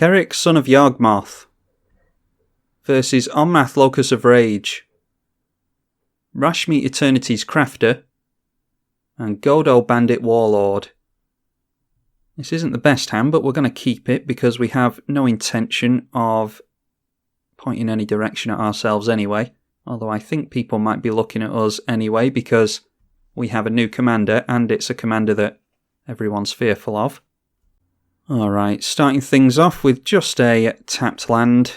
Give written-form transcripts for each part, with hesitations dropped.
Kerrick, Son of Yawgmoth versus Omnath, Locus of Rage, Rashmi Eternities Crafter, and Godo Bandit Warlord. This isn't the best hand, but we're going to keep it because we have no intention of pointing any direction at ourselves anyway. Although I think people might be looking at us anyway because we have a new commander and it's a commander that everyone's fearful of. Alright, starting things off with just a tapped land.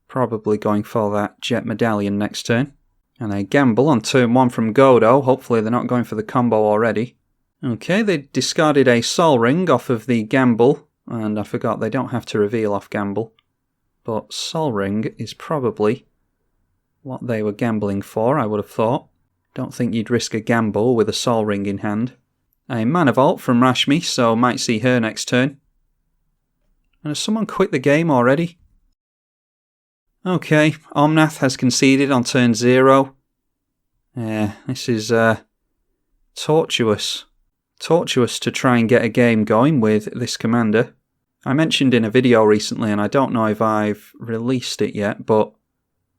Probably going for that Jet Medallion next turn. And a gamble on turn 1 from Godo. Hopefully they're not going for the combo already. Okay, they discarded a Sol Ring off of the gamble. And I forgot they don't have to reveal off gamble. But Sol Ring is probably what they were gambling for, I would have thought. Don't think you'd risk a gamble with a Sol Ring in hand. A Mana Vault from Rashmi, so might see her next turn. And has someone quit the game already? Okay, Omnath has conceded on turn 0. This is tortuous. Tortuous to try and get a game going with this commander. I mentioned in a video recently, and I don't know if I've released it yet, but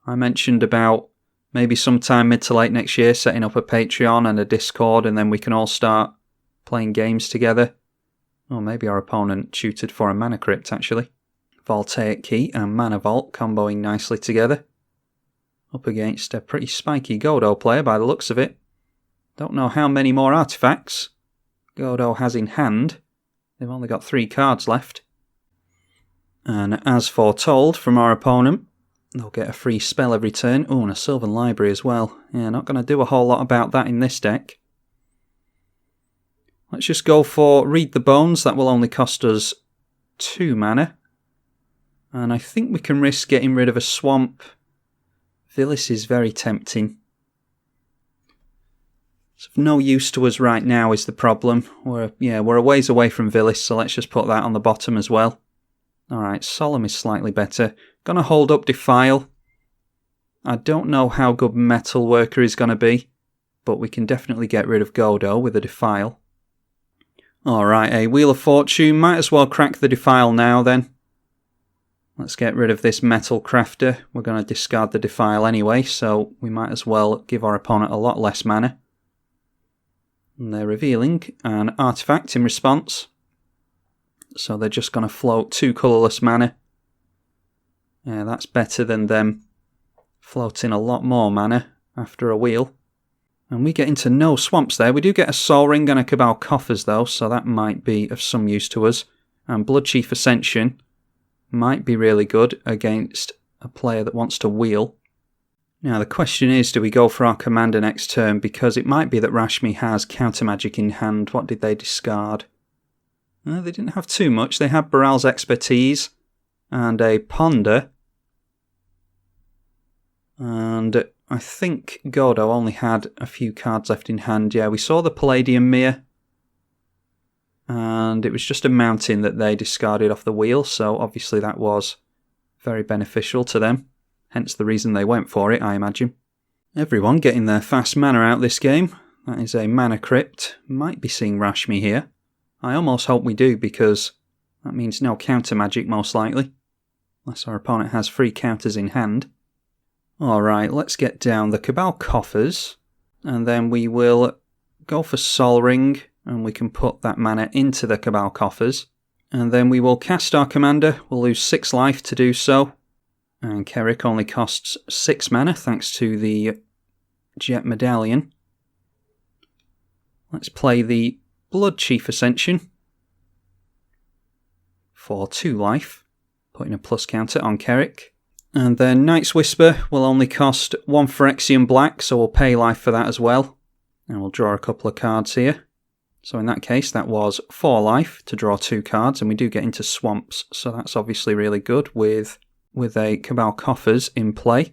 I mentioned about maybe sometime mid to late next year setting up a Patreon and a Discord, and then we can all start playing games together. Or maybe our opponent tutored for a Mana Crypt, actually. Voltaic Key and Mana Vault comboing nicely together. Up against a pretty spiky Godo player by the looks of it. Don't know how many more artifacts Godo has in hand. They've only got 3 cards left. And as foretold from our opponent, they'll get a free spell every turn. Oh, and a Sylvan Library as well. Yeah, not going to do a whole lot about that in this deck. Let's just go for Read the Bones. That will only cost us 2 mana. And I think we can risk getting rid of a swamp. Vilis is very tempting. It's of no use to us right now is the problem. We're a ways away from Vilis, so let's just put that on the bottom as well. Alright, Solemn is slightly better. Gonna hold up Defile. I don't know how good Metal Worker is gonna be, but we can definitely get rid of Godo with a Defile. Alright, a Wheel of Fortune. Might as well crack the Defile now then. Let's get rid of this Metal Crafter. We're going to discard the Defile anyway, so we might as well give our opponent a lot less mana. And they're revealing an artifact in response. So they're just going to float 2 colourless mana. Yeah, that's better than them floating a lot more mana after a wheel. And we get into no swamps there. We do get a Sol Ring and a Cabal Coffers though, so that might be of some use to us. And Bloodchief Ascension might be really good against a player that wants to wheel. Now the question is, do we go for our commander next turn? Because it might be that Rashmi has Counter Magic in hand. What did they discard? They didn't have too much. They had Baral's Expertise and a Ponder. And I think Godo only had a few cards left in hand. Yeah, we saw the Palladium Mere. And it was just a mountain that they discarded off the wheel, so obviously that was very beneficial to them. Hence the reason they went for it, I imagine. Everyone getting their fast mana out this game. That is a Mana Crypt. Might be seeing Rashmi here. I almost hope we do, because that means no counter magic most likely. Unless our opponent has 3 counters in hand. Alright, let's get down the Cabal Coffers. And then we will go for Sol Ring. And we can put that mana into the Cabal Coffers. And then we will cast our commander. We'll lose 6 life to do so. And Kerrick only costs 6 mana thanks to the Jet Medallion. Let's play the Bloodchief Ascension for 2 life, putting a plus counter on Kerrick. And then Night's Whisper will only cost 1 Phyrexian Black, so we'll pay life for that as well. And we'll draw a couple of cards here. So in that case, that was 4 life to draw 2 cards, and we do get into swamps, so that's obviously really good with a Cabal Coffers in play.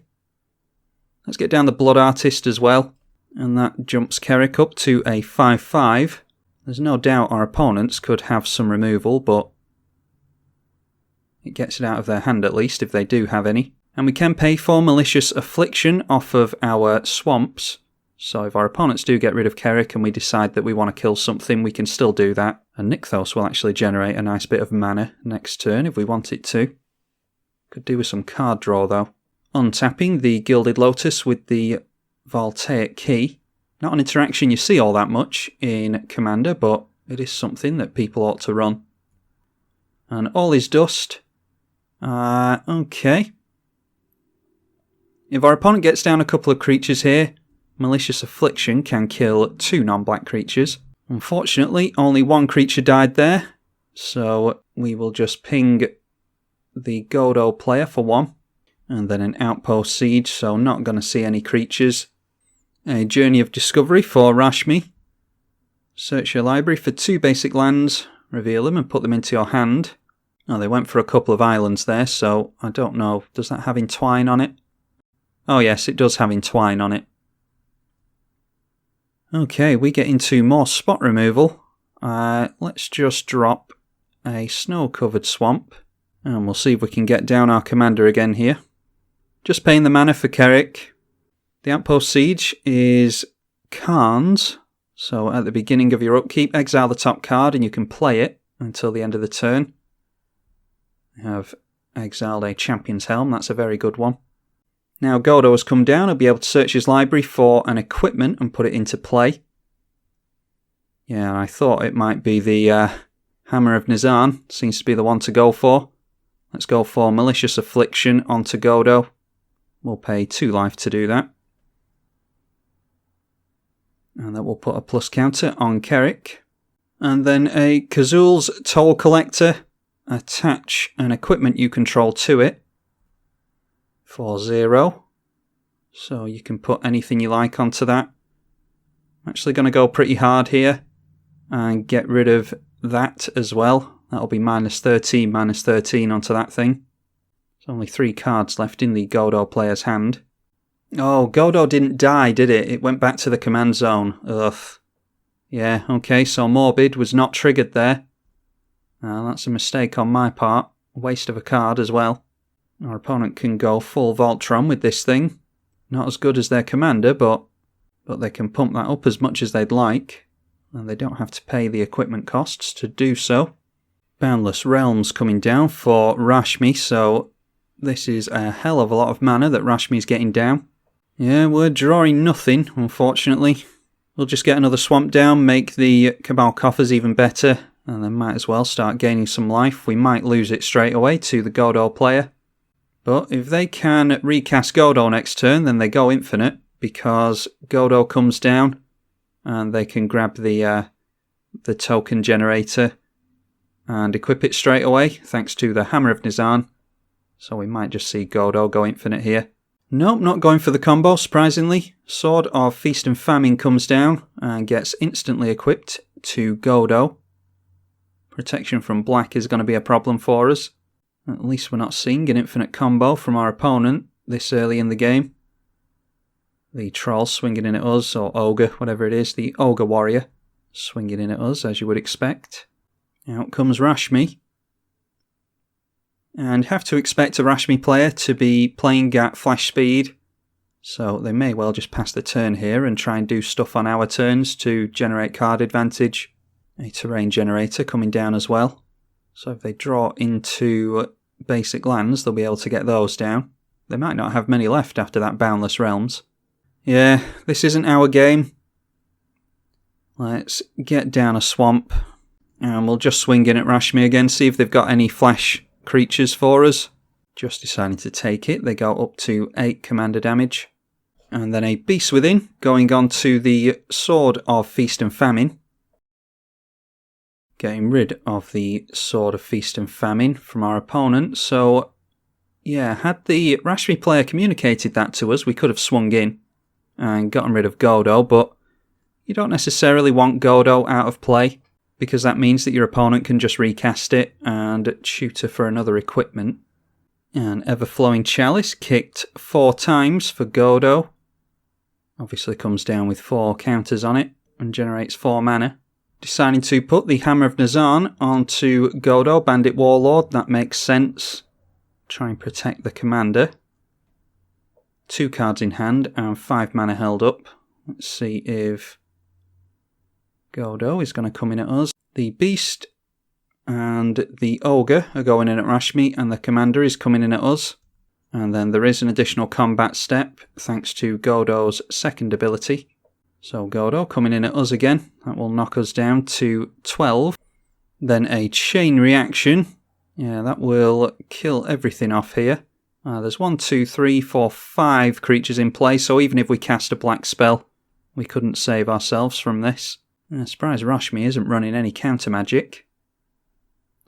Let's get down the Blood Artist as well, and that jumps Kerrick up to a 5/5. There's no doubt our opponents could have some removal, but it gets it out of their hand at least, if they do have any. And we can pay for Malicious Affliction off of our swamps, So if our opponents do get rid of Kerac and we decide that we want to kill something, we can still do that. And Nykthos will actually generate a nice bit of mana next turn if we want it to. Could do with some card draw though. Untapping the Gilded Lotus with the Voltaic Key. Not an interaction you see all that much in Commander, but it is something that people ought to run. And all is dust. Okay. If our opponent gets down a couple of creatures here, Malicious Affliction can kill 2 non-black creatures. Unfortunately, only 1 creature died there, so we will just ping the Godo player for 1. And then an Outpost Siege, so not going to see any creatures. A Journey of Discovery for Rashmi. Search your library for 2 basic lands, reveal them and put them into your hand. Oh, they went for a couple of islands there, so I don't know. Does that have Entwine on it? Oh yes, it does have Entwine on it. Okay, we get into more spot removal. Let's just drop a snow-covered swamp. And we'll see if we can get down our commander again here. Just paying the mana for Kerac. The Outpost Siege is Karn's. So at the beginning of your upkeep, exile the top card and you can play it until the end of the turn. We have exiled a Champion's Helm, that's a very good one. Now Godo has come down, he'll be able to search his library for an equipment and put it into play. Yeah, I thought it might be the Hammer of Nizan, seems to be the one to go for. Let's go for Malicious Affliction onto Godo. We'll pay 2 life to do that. And that will put a plus counter on Kerac. And then a Kazul's Toll Collector. Attach an equipment you control to it for 0. So you can put anything you like onto that. I'm actually going to go pretty hard here and get rid of that as well. That'll be -13 onto that thing. There's only 3 cards left in the Godo player's hand. Oh, Godo didn't die, did it? It went back to the command zone. Ugh. Yeah, okay, so Morbid was not triggered there. That's a mistake on my part. A waste of a card as well. Our opponent can go full Voltron with this thing. Not as good as their commander, but they can pump that up as much as they'd like. And they don't have to pay the equipment costs to do so. Boundless Realms coming down for Rashmi, so this is a hell of a lot of mana that Rashmi's getting down. Yeah, we're drawing nothing, unfortunately. We'll just get another swamp down, make the Cabal Coffers even better, and then might as well start gaining some life. We might lose it straight away to the Godo player. But if they can recast Godo next turn, then they go infinite, because Godo comes down, and they can grab the token generator and equip it straight away, thanks to the Hammer of Nizan. So we might just see Godo go infinite here. Nope, not going for the combo, surprisingly. Sword of Feast and Famine comes down and gets instantly equipped to Godo. Protection from black is going to be a problem for us. At least we're not seeing an infinite combo from our opponent this early in the game. The Troll swinging in at us, or Ogre, whatever it is, the Ogre Warrior swinging in at us, as you would expect. Out comes Rashmi. And have to expect a Rashmi player to be playing at flash speed, so they may well just pass the turn here and try and do stuff on our turns to generate card advantage. A terrain generator coming down as well, so if they draw into basic lands they'll be able to get those down. They might not have many left after that Boundless Realms. Yeah, this isn't our game. Let's get down a swamp and we'll just swing in at Rashmi again, see if they've got any flash creatures for us. Just deciding to take it. They go up to 8 commander damage. And then a Beast Within going on to the Sword of Feast and Famine. Getting rid of the Sword of Feast and Famine from our opponent. So, yeah, had the Rashmi player communicated that to us, we could have swung in and gotten rid of Godo, but you don't necessarily want Godo out of play, because that means that your opponent can just recast it and tutor for another equipment. And Everflowing Chalice kicked 4 times for Godo. Obviously comes down with 4 counters on it and generates 4 mana. Deciding to put the Hammer of Nizan onto Godo, Bandit Warlord, that makes sense. Try and protect the commander. 2 cards in hand and 5 mana held up. Let's see if Godo is going to come in at us. The Beast and the Ogre are going in at Rashmi, and the Commander is coming in at us. And then there is an additional combat step thanks to Godo's second ability. So Godo coming in at us again. That will knock us down to 12. Then a chain reaction. Yeah, that will kill everything off here. There's 1, 2, 3, 4, 5 creatures in play, so even if we cast a black spell, we couldn't save ourselves from this. I'm surprised Rashmi isn't running any counter magic.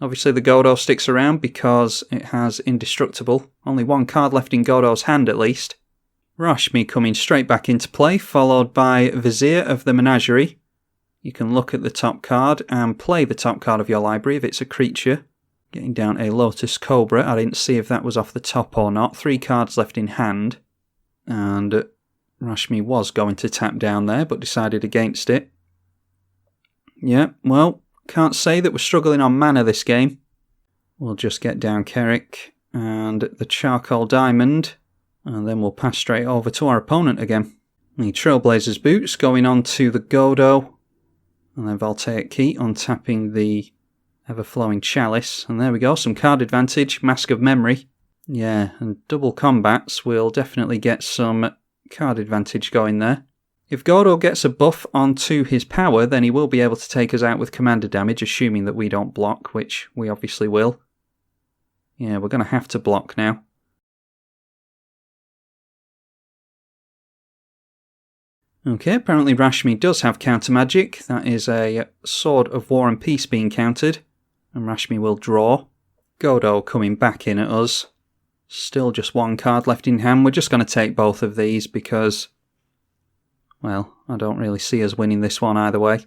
Obviously the Godo sticks around because it has Indestructible. Only 1 card left in Godo's hand at least. Rashmi coming straight back into play, followed by Vizier of the Menagerie. You can look at the top card and play the top card of your library if it's a creature. Getting down a Lotus Cobra. I didn't see if that was off the top or not. 3 cards left in hand. And Rashmi was going to tap down there, but decided against it. Yeah, well, can't say that we're struggling on mana this game. We'll just get down Kerik and the Charcoal Diamond, and then we'll pass straight over to our opponent again. The Trailblazer's Boots going on to the Godo, and then Voltaic Key untapping the Ever-Flowing Chalice. And there we go, some card advantage, Mask of Memory. Yeah, and double combats will definitely get some card advantage going there. If Godo gets a buff onto his power, then he will be able to take us out with commander damage, assuming that we don't block, which we obviously will. Yeah, we're going to have to block now. Okay, apparently Rashmi does have counter magic. That is a Sword of War and Peace being countered, and Rashmi will draw. Godo coming back in at us. Still just 1 card left in hand. We're just going to take both of these because, well, I don't really see us winning this one either way.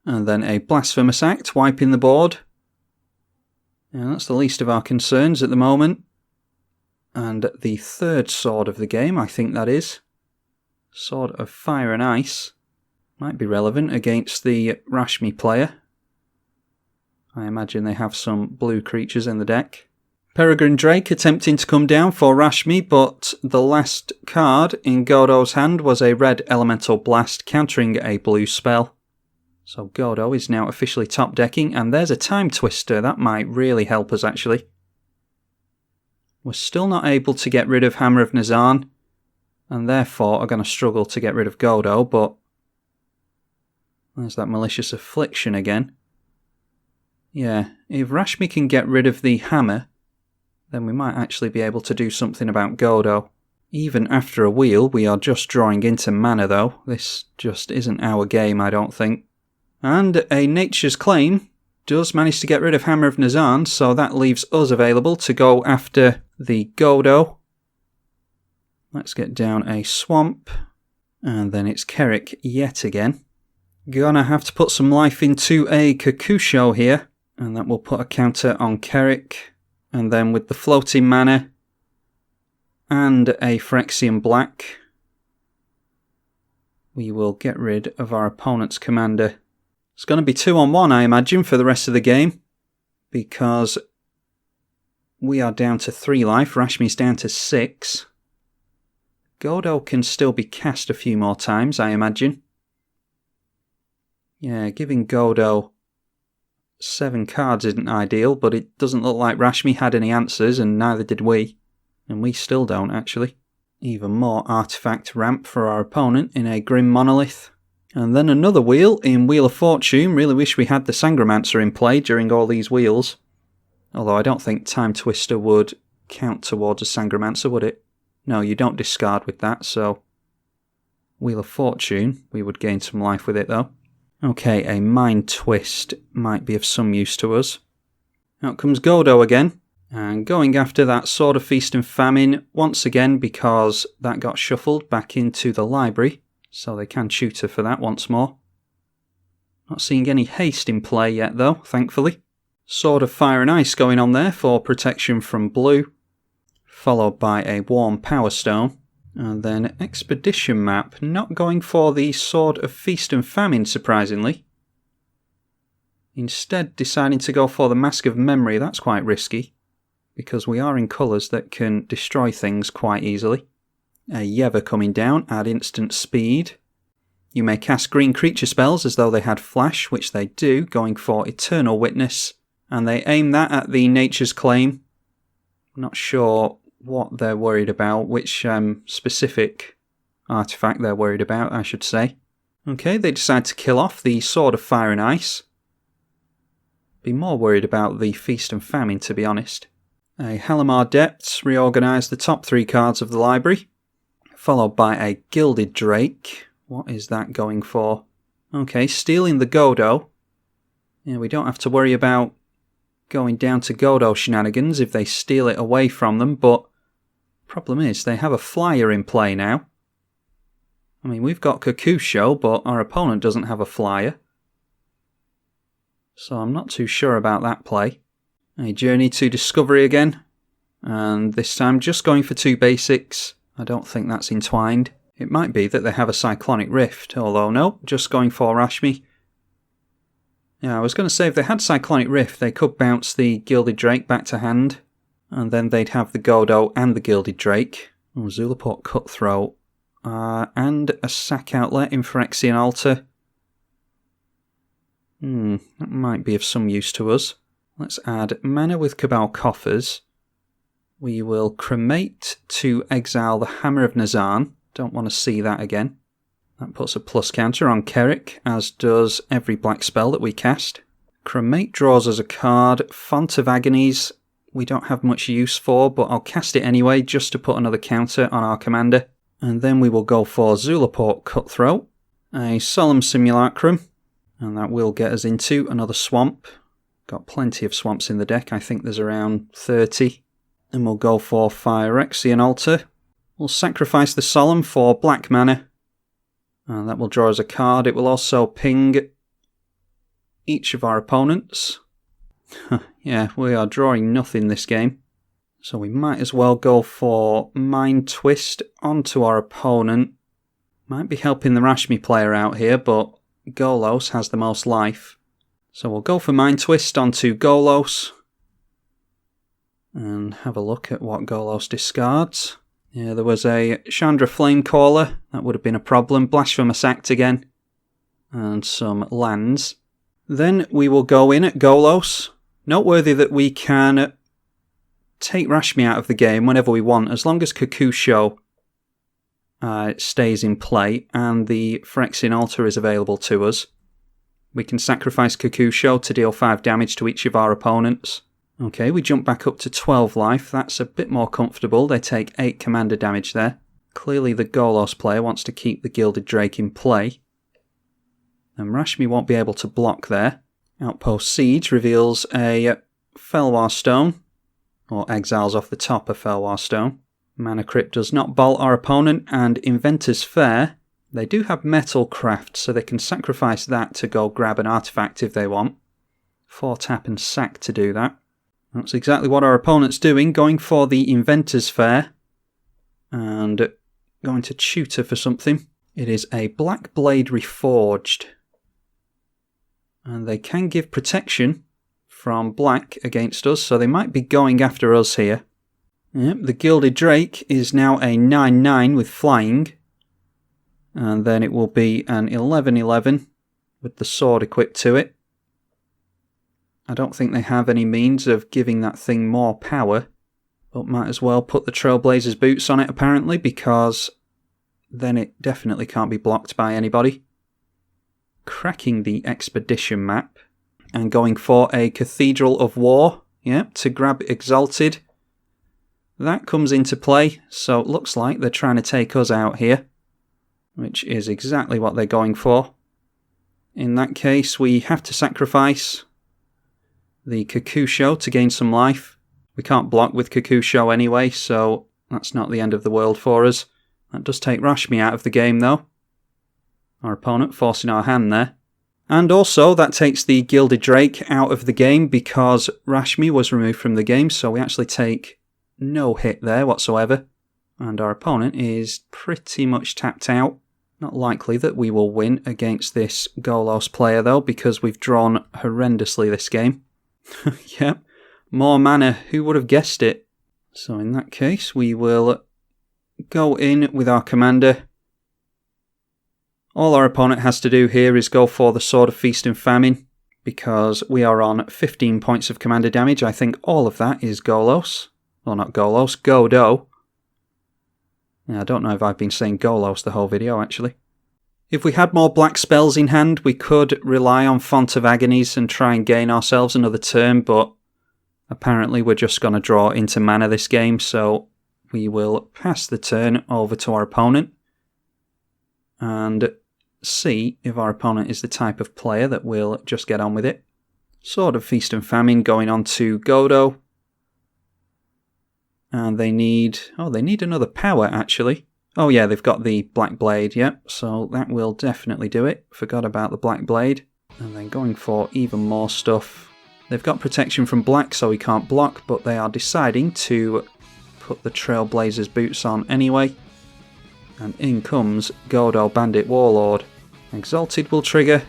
And then a Blasphemous Act, wiping the board. Yeah, that's the least of our concerns at the moment. And the 3rd sword of the game, I think that is. Sword of Fire and Ice. Might be relevant against the Rashmi player. I imagine they have some blue creatures in the deck. Peregrine Drake attempting to come down for Rashmi, but the last card in Godo's hand was a red Elemental Blast countering a blue spell. So Godo is now officially top decking, and there's a Time Twister. That might really help us actually. We're still not able to get rid of Hammer of Nazan, and therefore are going to struggle to get rid of Godo, but there's that Malicious Affliction again. Yeah, if Rashmi can get rid of the hammer, then we might actually be able to do something about Godo. Even after a wheel, we are just drawing into mana though. This just isn't our game, I don't think. And a Nature's Claim does manage to get rid of Hammer of Nazan, so that leaves us available to go after the Godo. Let's get down a Swamp, and then it's Kerik yet again. Gonna have to put some life into a Kakusho here, and that will put a counter on Kerik. And then with the floating mana and a Phyrexian Black, we will get rid of our opponent's commander. It's going to be 2-on-1, I imagine, for the rest of the game, because we are down to 3 life, Rashmi's down to 6. Godo can still be cast a few more times, I imagine. Yeah, giving Godo 7 cards isn't ideal, but it doesn't look like Rashmi had any answers, and neither did we. And we still don't, actually. Even more artifact ramp for our opponent in a Grim Monolith. And then another wheel in Wheel of Fortune. Really wish we had the Sangromancer in play during all these wheels. Although I don't think Time Twister would count towards a Sangromancer, would it? No, you don't discard with that, so Wheel of Fortune, we would gain some life with it though. Okay, a Mind Twist might be of some use to us. Out comes Godo again, and going after that Sword of Feast and Famine once again because that got shuffled back into the library, so they can tutor for that once more. Not seeing any haste in play yet though, thankfully. Sword of Fire and Ice going on there for protection from blue, followed by a Warm Power Stone. And then Expedition Map, not going for the Sword of Feast and Famine, surprisingly. Instead deciding to go for the Mask of Memory. That's quite risky, because we are in colours that can destroy things quite easily. A Yeva coming down at instant speed. You may cast green creature spells as though they had flash, which they do, going for Eternal Witness. And they aim that at the Nature's Claim. Not sure what they're worried about, which specific artifact they're worried about, I should say. Okay, they decide to kill off the Sword of Fire and Ice. Be more worried about the Feast and Famine, to be honest. A Halimar Depths reorganise the top 3 cards of the library, followed by a Gilded Drake. What is that going for? Okay, stealing the Godo. Yeah, we don't have to worry about going down to Godo shenanigans if they steal it away from them, but problem is they have a flyer in play now. I mean, we've got Kakusho, but our opponent doesn't have a flyer. So I'm not too sure about that play. A Journey to Discovery again, and this time just going for 2 basics. I don't think that's entwined. It might be that they have a Cyclonic Rift, although no, just going for Rashmi. Yeah, I was going to say if they had Cyclonic Rift, they could bounce the Gilded Drake back to hand, and then they'd have the Godo and the Gilded Drake. Oh, Zulaport Cutthroat, and a sack outlet in Phyrexian Altar. That might be of some use to us. Let's add mana with Cabal Coffers. We will cremate to exile the Hammer of Nazan. Don't want to see that again. That puts a plus counter on Kerik, as does every black spell that we cast. Cremate draws us a card. Font of Agonies we don't have much use for, but I'll cast it anyway just to put another counter on our commander. And then we will go for Zulaport Cutthroat, a Solemn Simulacrum, and that will get us into another swamp. Got plenty of swamps in the deck, I think there's around 30. And we'll go for Phyrexian Altar. We'll sacrifice the Solemn for black mana. And that will draw us a card. It will also ping each of our opponents. Yeah, we are drawing nothing this game. So we might as well go for Mind Twist onto our opponent. Might be helping the Rashmi player out here, but Golos has the most life. So we'll go for Mind Twist onto Golos. And have a look at what Golos discards. Yeah, there was a Chandra Flamecaller. That would have been a problem. Blasphemous Act again. And some lands. Then we will go in at Golos. Noteworthy that we can take Rashmi out of the game whenever we want, as long as Kakusho stays in play and the Phyrexian Altar is available to us. We can sacrifice Kakusho to deal 5 damage to each of our opponents. Okay, we jump back up to 12 life. That's a bit more comfortable. They take 8 commander damage there. Clearly the Golos player wants to keep the Gilded Drake in play. And Rashmi won't be able to block there. Outpost Siege reveals a Felwar Stone, or exiles off the top a Felwar Stone. Mana Crypt does not bolt our opponent, and Inventor's Fair, they do have Metal Craft, so they can sacrifice that to go grab an artifact if they want. 4 tap and sack to do that. That's exactly what our opponent's doing, going for the Inventor's Fair, and going to tutor for something. It is a Black Blade Reforged. And they can give protection from black against us, so they might be going after us here. Yep, the Gilded Drake is now a 9/9 with flying. And then it will be an 11/11 with the sword equipped to it. I don't think they have any means of giving that thing more power, but might as well put the Trailblazer's boots on it apparently, because then it definitely can't be blocked by anybody. Cracking the Expedition map and going for a Cathedral of War, to grab Exalted. That comes into play, so it looks like they're trying to take us out here, which is exactly what they're going for. In that case, we have to sacrifice the Kakusho to gain some life. We can't block with Kakusho anyway, so that's not the end of the world for us. That does take Rashmi out of the game though. Our opponent forcing our hand there. And also that takes the Gilded Drake out of the game because Rashmi was removed from the game, so we actually take no hit there whatsoever. And our opponent is pretty much tapped out. Not likely that we will win against this Golos player though, because we've drawn horrendously this game. Yep, more mana, who would have guessed it? So in that case we will go in with our commander. All our opponent has to do here is go for the Sword of Feast and Famine, because we are on 15 points of commander damage. I think all of that is Golos. Well, not Golos, Godo. Yeah, I don't know if I've been saying Golos the whole video, actually. If we had more black spells in hand, we could rely on Font of Agonies and try and gain ourselves another turn, but apparently we're just going to draw into mana this game, so we will pass the turn over to our opponent and see if our opponent is the type of player that will just get on with it. Sword of Feast and Famine going on to Godo. And they need another power, actually. Oh yeah, they've got the Black Blade, yep, so that will definitely do it. Forgot about the Black Blade. And then going for even more stuff. They've got protection from black, so he can't block, but they are deciding to put the Trailblazer's boots on anyway. And in comes Godo Bandit Warlord. Exalted will trigger,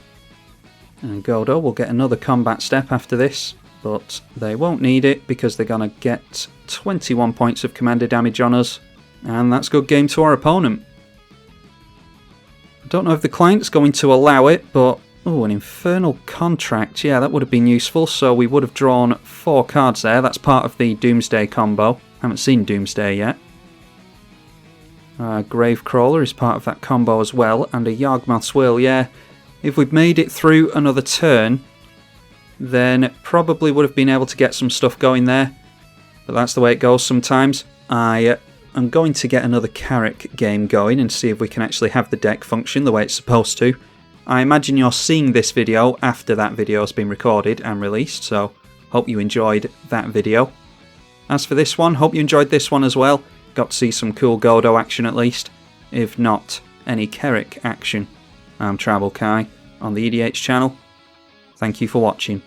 and Godo will get another combat step after this, but they won't need it because they're going to get 21 points of commander damage on us, and that's good game to our opponent. I don't know if the client's going to allow it, but oh, an Infernal Contract, yeah, that would have been useful, so we would have drawn 4 cards there. That's part of the Doomsday combo. Haven't seen Doomsday yet. Gravecrawler is part of that combo as well, and a Yawgmoth's Will, yeah. If we'd made it through another turn, then probably would have been able to get some stuff going there. But that's the way it goes sometimes. I am going to get another Carrick game going and see if we can actually have the deck function the way it's supposed to. I imagine you're seeing this video after that video has been recorded and released, so hope you enjoyed that video. As for this one, hope you enjoyed this one as well. Got to see some cool Godo action at least, if not any Carrick action. I'm tribalkai on the EDH channel. Thank you for watching.